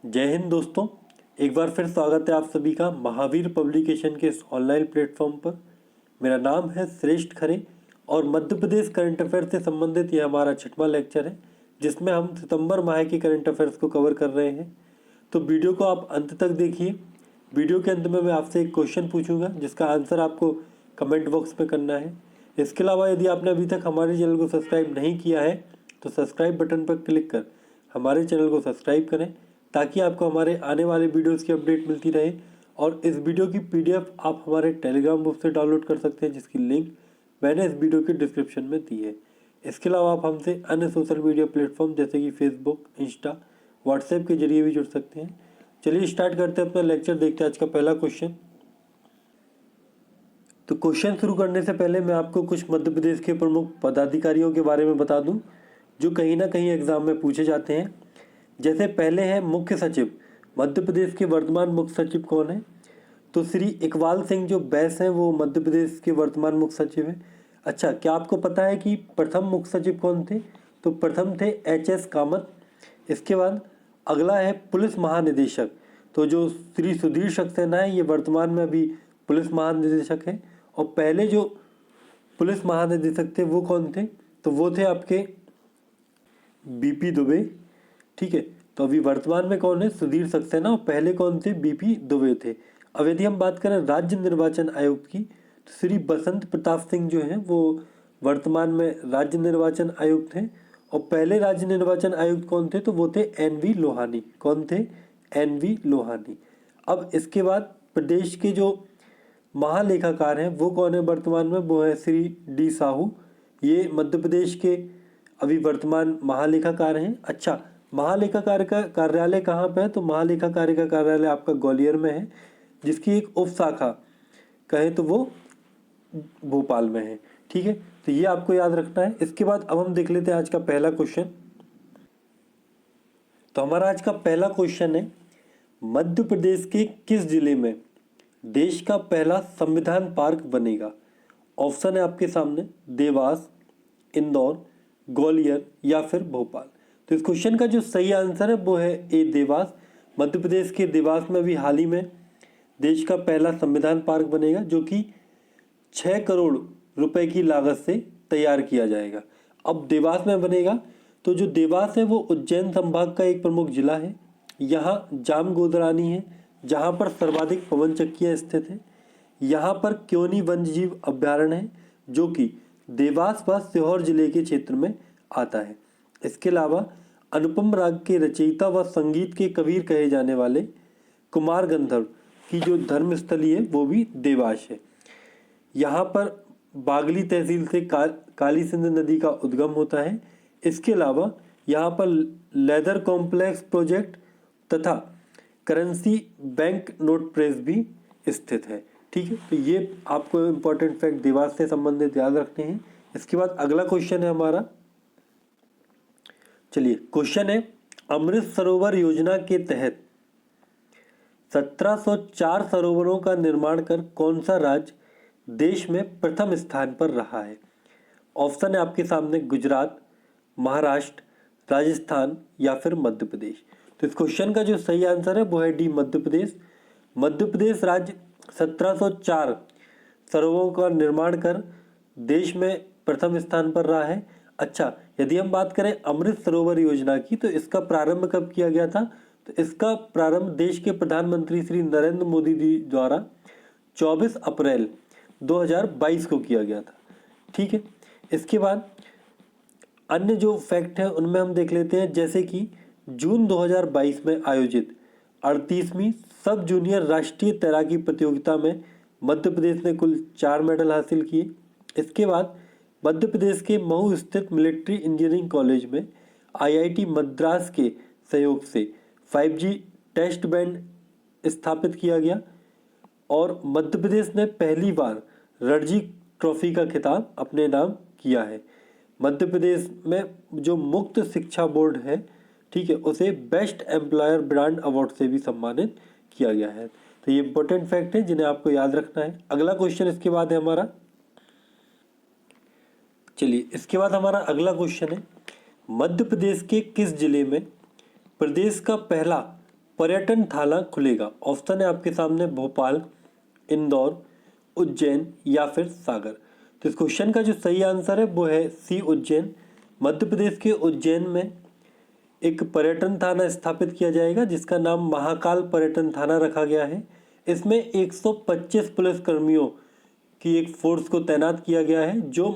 जय हिंद दोस्तों। एक बार फिर स्वागत है आप सभी का महावीर पब्लिकेशन के इस ऑनलाइन प्लेटफॉर्म पर। मेरा नाम है श्रेष्ठ खरे और मध्य प्रदेश करंट अफेयर से संबंधित यह हमारा 6वां लेक्चर है, जिसमें हम सितंबर माह के करंट अफेयर्स को कवर कर रहे हैं। तो वीडियो को आप अंत तक देखिए। वीडियो के अंत में मैं आपसे एक क्वेश्चन पूछूंगा जिसका आंसर आपको कमेंट बॉक्स में करना है। इसके अलावा यदि आपने अभी तक हमारे चैनल को सब्सक्राइब नहीं किया है तो सब्सक्राइब बटन पर क्लिक कर हमारे चैनल को सब्सक्राइब करें ताकि आपको हमारे आने वाले वीडियोस की अपडेट मिलती रहे। और इस वीडियो की पीडीएफ आप हमारे टेलीग्राम ग्रुप से डाउनलोड कर सकते हैं, जिसकी लिंक मैंने इस वीडियो के डिस्क्रिप्शन में दी है। इसके अलावा आप हमसे अन्य सोशल मीडिया प्लेटफॉर्म जैसे कि फेसबुक, इंस्टा, व्हाट्सएप के जरिए भी जुड़ सकते हैं। चलिए स्टार्ट करते हैं अपना लेक्चर। देखते हैं आज का पहला क्वेश्चन। तो क्वेश्चन शुरू करने से पहले मैं आपको कुछ मध्य प्रदेश के प्रमुख पदाधिकारियों के बारे में बता दूं जो कहीं ना कहीं एग्जाम में पूछे जाते हैं। जैसे पहले है मुख्य सचिव। मध्य प्रदेश के वर्तमान मुख्य सचिव कौन है? तो श्री इकबाल सिंह जो बैस हैं वो मध्य प्रदेश के वर्तमान मुख्य सचिव हैं। अच्छा, क्या आपको पता है कि प्रथम मुख्य सचिव कौन थे? तो प्रथम थे एच.एस. कामत। इसके बाद अगला है पुलिस महानिदेशक। तो जो श्री सुधीर सक्सेना है ये वर्तमान में अभी पुलिस महानिदेशक है। और पहले जो पुलिस महानिदेशक थे वो कौन थे? तो वो थे आपके बीपी दुबे। ठीक है, तो अभी वर्तमान में कौन है? सुधीर सक्सेना। और पहले कौन थे? बीपी दुबे थे। अब यदि हम बात करें राज्य निर्वाचन आयुक्त की तो श्री बसंत प्रताप सिंह जो हैं वो वर्तमान में राज्य निर्वाचन आयुक्त हैं। और पहले राज्य निर्वाचन आयुक्त कौन थे? तो वो थे एन.वी. लोहानी। कौन थे? एन.वी. लोहानी। अब इसके बाद प्रदेश के जो महालेखाकार हैं वो कौन है वर्तमान में? वो है श्री डी साहू। ये मध्य प्रदेश के अभी वर्तमान महालेखाकार हैं। अच्छा, महालेखाकार का कार्यालय कहाँ पे है? तो महालेखाकार का कार्यालय आपका ग्वालियर में है, जिसकी एक उप शाखा कहें तो वो भोपाल में है। ठीक है, तो ये आपको याद रखना है। इसके बाद अब हम देख लेते हैं आज का पहला क्वेश्चन। तो हमारा आज का पहला क्वेश्चन है, मध्य प्रदेश के किस जिले में देश का पहला संविधान पार्क बनेगा? ऑप्शन है आपके सामने देवास, इंदौर, ग्वालियर या फिर भोपाल। तो इस क्वेश्चन का जो सही आंसर है वो है ए, देवास। मध्य प्रदेश के देवास में भी हाल ही में देश का पहला संविधान पार्क बनेगा, जो कि 6 करोड़ रुपए की लागत से तैयार किया जाएगा। अब देवास में बनेगा, तो जो देवास है वो उज्जैन संभाग का एक प्रमुख जिला है। यहाँ जाम गोदरानी है जहाँ पर सर्वाधिक पवन चक्कियाँ स्थित है। यहाँ पर क्योनी वन्यजीव अभ्यारण्य है जो कि देवास व सीहोर जिले के क्षेत्र में आता है। इसके अलावा अनुपम राग के रचयिता व संगीत के कबीर कहे जाने वाले कुमार गंधर्व की जो धर्मस्थली है वो भी देवास है। यहाँ पर बागली तहसील से काली सिंध नदी का उद्गम होता है। इसके अलावा यहाँ पर लेदर कॉम्प्लेक्स प्रोजेक्ट तथा करेंसी बैंक नोट प्रेस भी स्थित है। ठीक है, तो ये आपको इम्पोर्टेंट फैक्ट देवास से संबंधित याद रखने हैं। इसके बाद अगला क्वेश्चन है हमारा। चलिए, क्वेश्चन है, अमृत सरोवर योजना के तहत 1704 सरोवरों का निर्माण कर कौन सा राज्य देश में प्रथम स्थान पर रहा है? ऑप्शन है आपके सामने गुजरात, महाराष्ट्र, राजस्थान या फिर मध्य प्रदेश। तो इस क्वेश्चन का जो सही आंसर है वो है डी, मध्य प्रदेश। मध्य प्रदेश राज्य 1704 सरोवरों का निर्माण कर देश में प्रथम स्थान पर रहा है। अच्छा, यदि हम बात करें अमृत सरोवर योजना की तो इसका प्रारंभ कब किया गया था? तो इसका प्रारंभ देश के प्रधानमंत्री श्री नरेंद्र मोदी जी द्वारा 24 अप्रैल 2022 को किया गया था। ठीक है, इसके बाद अन्य जो फैक्ट है उनमें हम देख लेते हैं, जैसे कि जून 2022 में आयोजित 38वीं सब जूनियर राष्ट्रीय तैराकी प्रतियोगिता में मध्य प्रदेश ने कुल 4 मेडल हासिल किए। इसके बाद मध्य प्रदेश के महू स्थित मिलिट्री इंजीनियरिंग कॉलेज में आईआईटी मद्रास के सहयोग से 5G टेस्ट बैंड स्थापित किया गया। और मध्य प्रदेश ने पहली बार रणजी ट्रॉफी का खिताब अपने नाम किया है। मध्य प्रदेश में जो मुक्त शिक्षा बोर्ड है, ठीक है, उसे बेस्ट एम्प्लॉयर ब्रांड अवार्ड से भी सम्मानित किया गया है। तो ये इंपॉर्टेंट फैक्ट है जिन्हें आपको याद रखना है। अगला क्वेश्चन इसके बाद है हमारा। चलिए, इसके बाद हमारा अगला क्वेश्चन है, मध्य प्रदेश के किस जिले में प्रदेश का पहला पर्यटन थाना खुलेगा? ऑप्शन है आपके सामने भोपाल, इंदौर, उज्जैन या फिर सागर। तो इस क्वेश्चन का जो सही आंसर है वो है सी, उज्जैन। मध्य प्रदेश के उज्जैन में एक पर्यटन थाना स्थापित किया जाएगा जिसका नाम महाकाल पर्यटन थाना रखा गया है। इसमें 125 पुलिस कर्मियों की एक फोर्स को तैनात किया गया है जो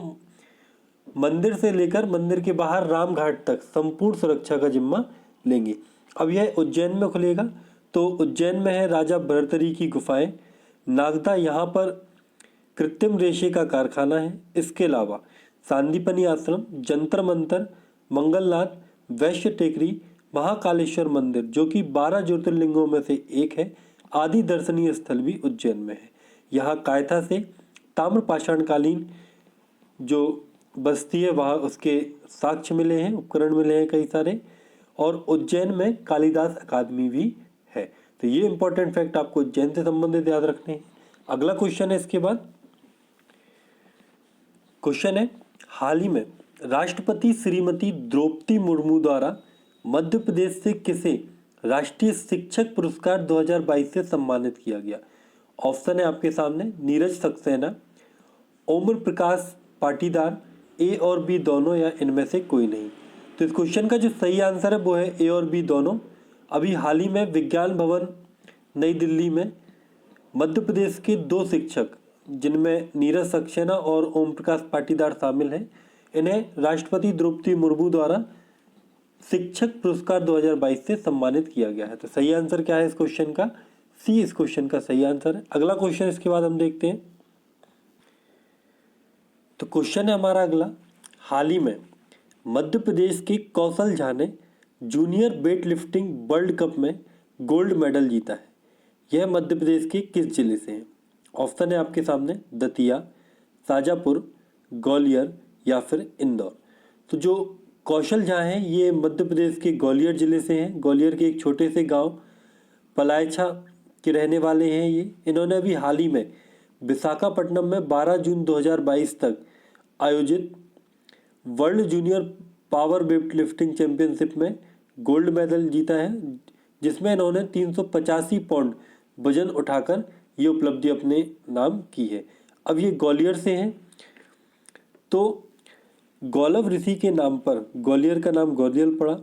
मंदिर से लेकर मंदिर के बाहर रामघाट तक संपूर्ण सुरक्षा का जिम्मा लेंगे। अब यह उज्जैन में खुलेगा। तो उज्जैन में है राजा भर्तृहरि की गुफाएं, नागदा, यहाँ पर कृत्रिम रेशे का कारखाना है। इसके अलावा सांदीपनी आश्रम, जंतर मंतर, मंगलनाथ, वैश्य टेकरी, महाकालेश्वर मंदिर जो कि 12 ज्योतिर्लिंगों में से एक है, आदि दर्शनीय स्थल भी उज्जैन में है। यहाँ कायथा से ताम्रपाषाणकालीन जो बस्ती है वहाँ उसके साक्ष्य मिले हैं, उपकरण मिले हैं कई सारे। और उज्जैन में कालिदास अकादमी भी है। तो ये इंपॉर्टेंट फैक्ट आपको उज्जैन से संबंधित याद रखने हैं। अगला क्वेश्चन है इसके बाद, क्वेश्चन है हाल ही में राष्ट्रपति श्रीमती द्रौपदी मुर्मू द्वारा मध्य प्रदेश से किसे राष्ट्रीय शिक्षक पुरस्कार 2022 से सम्मानित किया गया? ऑप्शन है आपके सामने नीरज सक्सेना, ओम प्रकाश पाटीदार, ए और बी दोनों या इनमें से कोई नहीं। तो इस क्वेश्चन का जो सही आंसर है वो है ए और बी दोनों। अभी हाल ही में विज्ञान भवन नई दिल्ली में मध्य प्रदेश के 2 शिक्षक जिनमें नीरज सक्सेना और ओम प्रकाश पाटीदार शामिल हैं, इन्हें राष्ट्रपति द्रौपदी मुर्मू द्वारा शिक्षक पुरस्कार 2022 से सम्मानित किया गया है। तो सही आंसर क्या है इस क्वेश्चन का? सी इस क्वेश्चन का सही आंसर है। अगला क्वेश्चन इसके बाद हम देखते हैं। तो क्वेश्चन है हमारा अगला, हाल ही में मध्य प्रदेश के कौशल झा ने junior weight lifting world cup में गोल्ड मेडल जीता है। यह मध्य प्रदेश के किस जिले से है? ऑप्शन है आपके सामने दतिया, शाजापुर, ग्वालियर या फिर इंदौर। तो जो कौशल झा हैं ये मध्य प्रदेश के ग्वालियर जिले से हैं। ग्वालियर के एक छोटे से गांव पलायछा के रहने वाले हैं ये। इन्होंने अभी हाल ही में विशाखापट्टनम में 12 जून 2022 तक आयोजित world junior power weight lifting championship में गोल्ड मेडल जीता है जिसमें इन्होंने 385 पाउंड वजन उठाकर ये उपलब्धि अपने नाम की है। अब ये ग्वालियर से हैं। तो गौलव ऋषि के नाम पर ग्वालियर का नाम ग्वालियर पड़ा।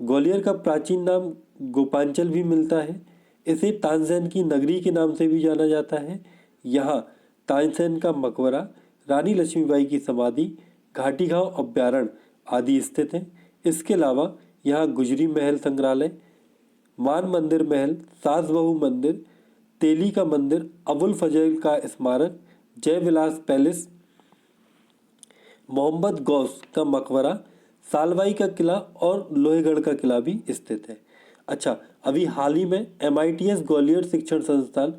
ग्वालियर का प्राचीन नाम गोपांचल भी मिलता है। इसे तानसेन की नगरी के नाम से भी जाना जाता है। यहाँ तानसेन का मकबरा, रानी लक्ष्मीबाई की समाधि, घाटी गांव अभ्यारण्य आदि स्थित हैं। इसके अलावा यहाँ गुजरी महल संग्रहालय, मान मंदिर महल, सास बहू मंदिर, तेली का मंदिर, अबुल फजल का स्मारक, जय विलास पैलेस, मोहम्मद गौस का मकबरा, सालबाई का किला और लोहेगढ़ का किला भी स्थित है। अच्छा, अभी हाल ही में MITS ग्वालियर शिक्षण संस्थान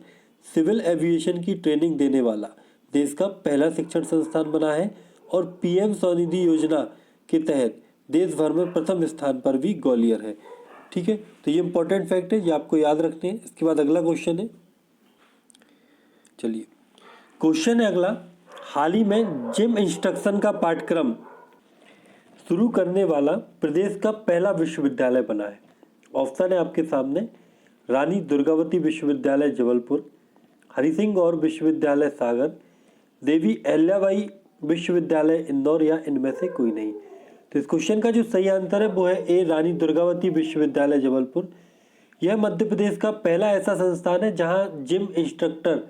सिविल एविएशन की ट्रेनिंग देने वाला देश का पहला शिक्षण संस्थान बना है और PM स्वनिधि योजना के तहत देश भर में प्रथम स्थान पर भी ग्वालियर है। ठीक है, तो ये इंपॉर्टेंट फैक्ट है, ये आपको याद रखने हैं। इसके बाद अगला क्वेश्चन है, चलिए क्वेश्चन है अगला, हाल ही में जिम इंस्ट्रक्शन का पाठ्यक्रम शुरू करने वाला प्रदेश का पहला विश्वविद्यालय बना है। ऑप्शन है आपके सामने रानी दुर्गावती विश्वविद्यालय जबलपुर, हरिसिंह गौर विश्वविद्यालय सागर, देवी अहिल्याबाई विश्वविद्यालय इंदौर या इनमें से कोई नहीं। तो इस क्वेश्चन का जो सही आंसर है वो है ए, रानी दुर्गावती विश्वविद्यालय जबलपुर। यह मध्य प्रदेश का पहला ऐसा संस्थान है जहां जिम इंस्ट्रक्टर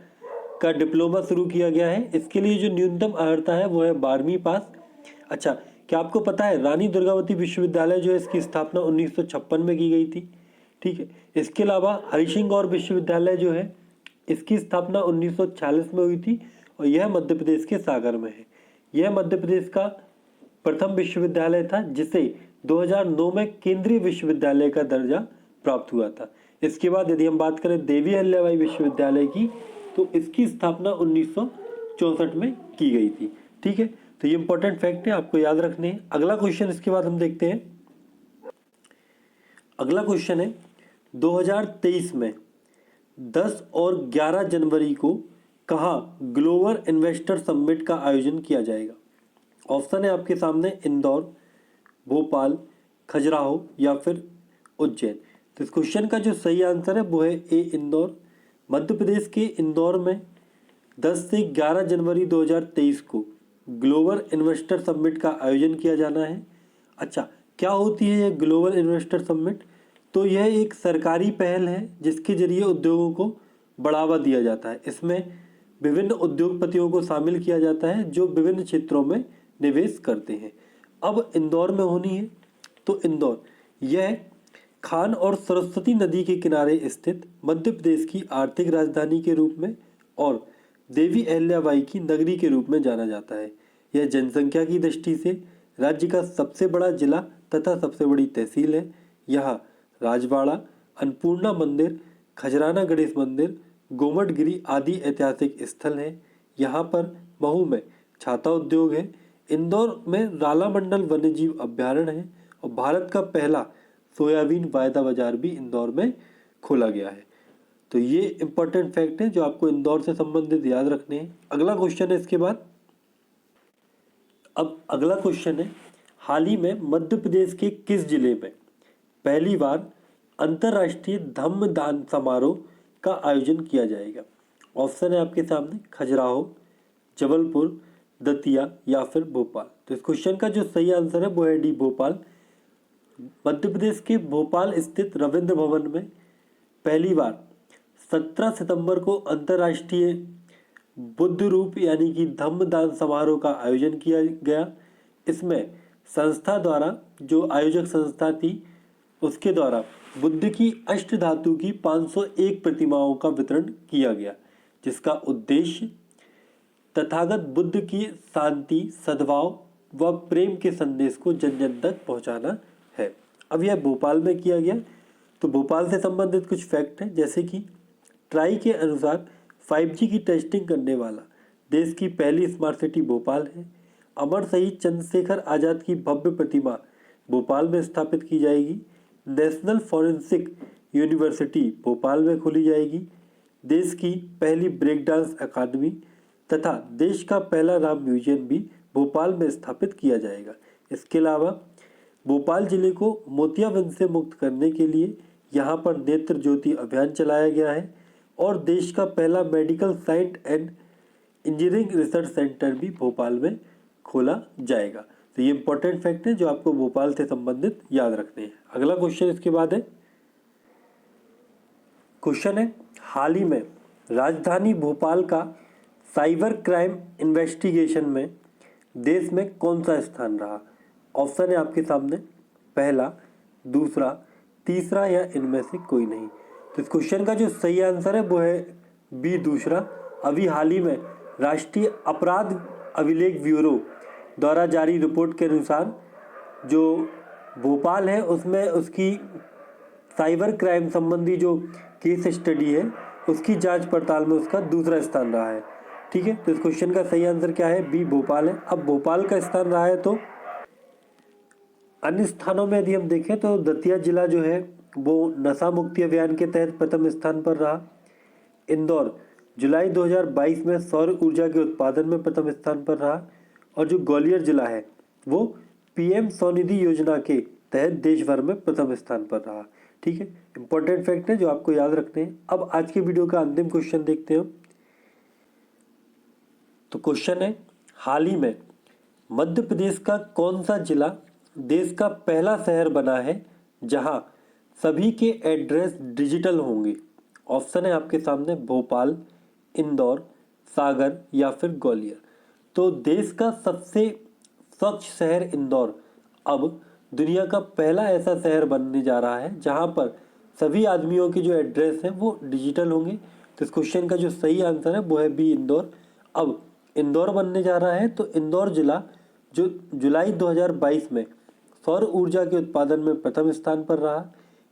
का डिप्लोमा शुरू किया गया है। इसके लिए जो न्यूनतम अर्हता है वो है 12वीं पास। अच्छा, क्या आपको पता है रानी दुर्गावती विश्वविद्यालय जो है इसकी स्थापना 1956 में की गई थी। ठीक है, इसके अलावा हरिसिंह गौर विश्वविद्यालय जो है इसकी स्थापना 1946 में हुई थी और यह मध्य प्रदेश के सागर में है। यह मध्य प्रदेश का प्रथम विश्वविद्यालय था जिसे 2009 में केंद्रीय विश्वविद्यालय का दर्जा प्राप्त हुआ था। इसके बाद यदि हम बात करें देवी अहिल्याबाई विश्वविद्यालय की तो इसकी स्थापना 1964 में की गई थी। ठीक है, तो ये इंपॉर्टेंट फैक्ट है, आपको याद रखने हैं। अगला क्वेश्चन इसके बाद हम देखते हैं। अगला क्वेश्चन है 2023 में 10 और 11 जनवरी को कहाँ ग्लोबल इन्वेस्टर समिट का आयोजन किया जाएगा? ऑप्शन है आपके सामने इंदौर, भोपाल, खजुराहो या फिर उज्जैन। तो इस क्वेश्चन का जो सही आंसर है वो है ए इंदौर। मध्य प्रदेश के इंदौर में 10 से 11 जनवरी 2023 को ग्लोबल इन्वेस्टर समिट का आयोजन किया जाना है। अच्छा, क्या होती है यह ग्लोबल इन्वेस्टर समिट? तो यह एक सरकारी पहल है जिसके जरिए उद्योगों को बढ़ावा दिया जाता है। इसमें विभिन्न उद्योगपतियों को शामिल किया जाता है जो विभिन्न क्षेत्रों में निवेश करते हैं। अब इंदौर में होनी है, तो इंदौर यह खान और सरस्वती नदी के किनारे स्थित मध्य प्रदेश की आर्थिक राजधानी के रूप में और देवी अहिल्याबाई की नगरी के रूप में जाना जाता है। यह जनसंख्या की दृष्टि से राज्य का सबसे बड़ा जिला तथा सबसे बड़ी तहसील है। यहाँ राजवाड़ा, अन्नपूर्णा मंदिर, खजराना गणेश मंदिर, गोमटगिरी आदि ऐतिहासिक स्थल हैं। यहाँ पर महू में छाता उद्योग है। इंदौर में राला मंडल वन्यजीव अभ्यारण्य है और भारत का पहला सोयाबीन वायदा बाजार भी इंदौर में खोला गया है। तो ये इंपॉर्टेंट फैक्ट है जो आपको इंदौर से संबंधित याद रखने हैं। अगला क्वेश्चन है इसके बाद। अब अगला क्वेश्चन है, हाल ही में मध्य प्रदेश के किस जिले में पहली बार अंतर्राष्ट्रीय धम्मदान समारोह का आयोजन किया जाएगा? ऑप्शन है आपके सामने खजुराहो, जबलपुर, दतिया या फिर भोपाल। तो इस क्वेश्चन का जो सही आंसर है वो है डी भोपाल। मध्य प्रदेश के भोपाल स्थित रविंद्र भवन में पहली बार 17 सितंबर को अंतर्राष्ट्रीय बुद्ध रूप यानी कि धम्मदान समारोह का आयोजन किया गया। इसमें संस्था द्वारा, जो आयोजक संस्था थी उसके द्वारा बुद्ध की अष्ट धातु की 501 प्रतिमाओं का वितरण किया गया, जिसका उद्देश्य तथागत बुद्ध की शांति, सद्भाव व प्रेम के संदेश को जन जन तक पहुंचाना है। अब यह भोपाल में किया गया। तो भोपाल से संबंधित कुछ फैक्ट हैं, जैसे कि ट्राई के अनुसार 5G की टेस्टिंग करने वाला देश की पहली स्मार्ट सिटी भोपाल है। अमर शहीद चंद्रशेखर आज़ाद की भव्य प्रतिमा भोपाल में स्थापित की जाएगी। नेशनल फॉरेंसिक यूनिवर्सिटी भोपाल में खोली जाएगी। देश की पहली ब्रेक डांस अकादमी तथा देश का पहला राम म्यूजियम भी भोपाल में स्थापित किया जाएगा। इसके अलावा भोपाल जिले को मोतियाबिंद से मुक्त करने के लिए यहाँ पर नेत्र ज्योति अभियान चलाया गया है और देश का पहला medical science and engineering research centre भी भोपाल में खोला जाएगा। तो ये इंपॉर्टेंट फैक्ट है जो आपको भोपाल से संबंधित याद रखने हैं। अगला क्वेश्चन इसके बाद है, क्वेश्चन है, हाल ही में राजधानी भोपाल का साइबर क्राइम इन्वेस्टिगेशन में देश में कौन सा स्थान रहा? ऑप्शन है आपके सामने पहला, दूसरा, तीसरा या इनमें से कोई नहीं। तो इस क्वेश्चन का जो सही आंसर है वो है बी दूसरा। अभी हाल ही में राष्ट्रीय अपराध अभिलेख ब्यूरो द्वारा जारी रिपोर्ट के अनुसार जो भोपाल है उसमें उसकी साइबर क्राइम संबंधी जो केस स्टडी है उसकी जांच पड़ताल में उसका दूसरा स्थान रहा है। ठीक है, तो इस क्वेश्चन का सही आंसर क्या है? बी भोपाल है। अब भोपाल का स्थान रहा है तो अन्य स्थानों में यदि हम देखें तो दतिया जिला जो है वो नशा मुक्ति अभियान के तहत प्रथम स्थान पर रहा। इंदौर जुलाई 2022 में सौर ऊर्जा के उत्पादन में प्रथम स्थान पर रहा और जो ग्वालियर जिला है वो PM स्वनिधि योजना के तहत देश भर में प्रथम स्थान पर रहा। ठीक है, इंपॉर्टेंट फैक्ट है जो आपको याद रखते हैं। अब आज की वीडियो का अंतिम क्वेश्चन देखते हैं। तो क्वेश्चन है, हाल ही में मध्य प्रदेश का कौन सा जिला देश का पहला शहर बना है जहां सभी के एड्रेस डिजिटल होंगे? ऑप्शन है आपके सामने भोपाल, इंदौर, सागर या फिर ग्वालियर। तो देश का सबसे स्वच्छ शहर इंदौर अब दुनिया का पहला ऐसा शहर बनने जा रहा है जहां पर सभी आदमियों के जो एड्रेस हैं वो डिजिटल होंगे। तो इस क्वेश्चन का जो सही आंसर है वो है बी इंदौर। अब इंदौर बनने जा रहा है तो इंदौर जिला जो जुलाई 2022 में सौर ऊर्जा के उत्पादन में प्रथम स्थान पर रहा।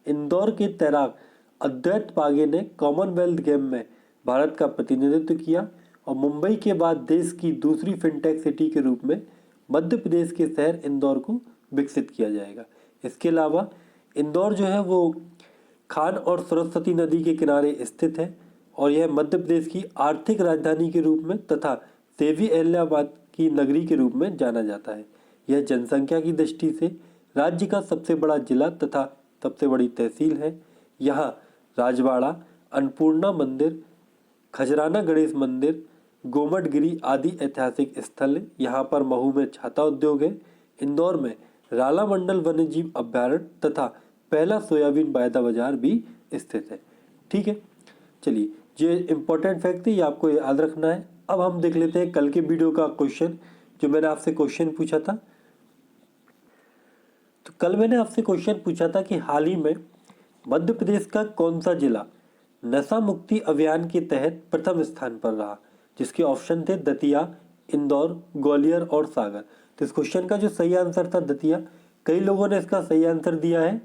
इंदौर के तैराक अद्वैत पागे ने कॉमनवेल्थ गेम में भारत का प्रतिनिधित्व किया और मुंबई के बाद देश की दूसरी फिनटेक सिटी के रूप में मध्य प्रदेश के शहर इंदौर को विकसित किया जाएगा। इसके अलावा इंदौर जो है वो खान और सरस्वती नदी के किनारे स्थित है और यह मध्य प्रदेश की आर्थिक राजधानी के रूप में तथा देवी अहिल्याबाद की नगरी के रूप में जाना जाता है। यह जनसंख्या की दृष्टि से राज्य का सबसे बड़ा जिला तथा सबसे बड़ी तहसील है। यहाँ राजवाड़ा, अन्नपूर्णा मंदिर, खजराना गणेश मंदिर, गोमटगिरी आदि ऐतिहासिक स्थल है। यहाँ पर महू में छाता उद्योग है। इंदौर में राला मंडल वन्यजीव अभ्यारण्य तथा पहला सोयाबीन वायदा बाजार भी स्थित है। ठीक है, चलिए ये इंपॉर्टेंट फैक्ट है, ये आपको याद रखना है। अब हम देख लेते हैं कल के वीडियो का क्वेश्चन, जो मैंने आपसे क्वेश्चन पूछा था। तो कल मैंने आपसे क्वेश्चन पूछा था कि हाल ही में मध्य प्रदेश का कौन सा जिला नशा मुक्ति अभियान के तहत प्रथम स्थान पर रहा, जिसके ऑप्शन थे दतिया, इंदौर, ग्वालियर और सागर। तो इस क्वेश्चन का जो सही आंसर था दतिया। कई लोगों ने इसका सही आंसर दिया है,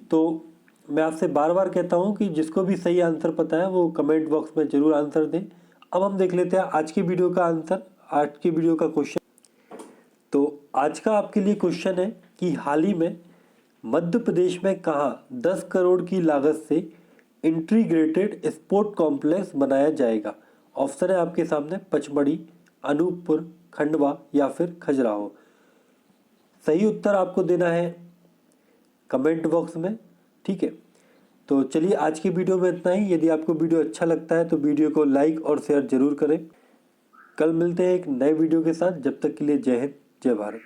तो मैं आपसे बार बार कहता हूं कि जिसको भी सही आंसर पता है वो कमेंट बॉक्स में जरूर आंसर दें। अब हम देख लेते हैं आज की वीडियो का आंसर, आज की वीडियो का क्वेश्चन। तो आज का आपके लिए क्वेश्चन है कि हाल ही में मध्य प्रदेश में कहाँ 10 करोड़ की लागत से इंटीग्रेटेड स्पोर्ट कॉम्प्लेक्स बनाया जाएगा। ऑप्शन है आपके सामने पचमढ़ी, अनूपपुर, खंडवा या फिर खजुराहो। सही उत्तर आपको देना है कमेंट बॉक्स में। ठीक है, तो चलिए आज की वीडियो में इतना ही। यदि आपको वीडियो अच्छा लगता है तो वीडियो को लाइक और शेयर जरूर करें। कल मिलते हैं एक नए वीडियो के साथ, जब तक के लिए जय हिंद, जय भारत।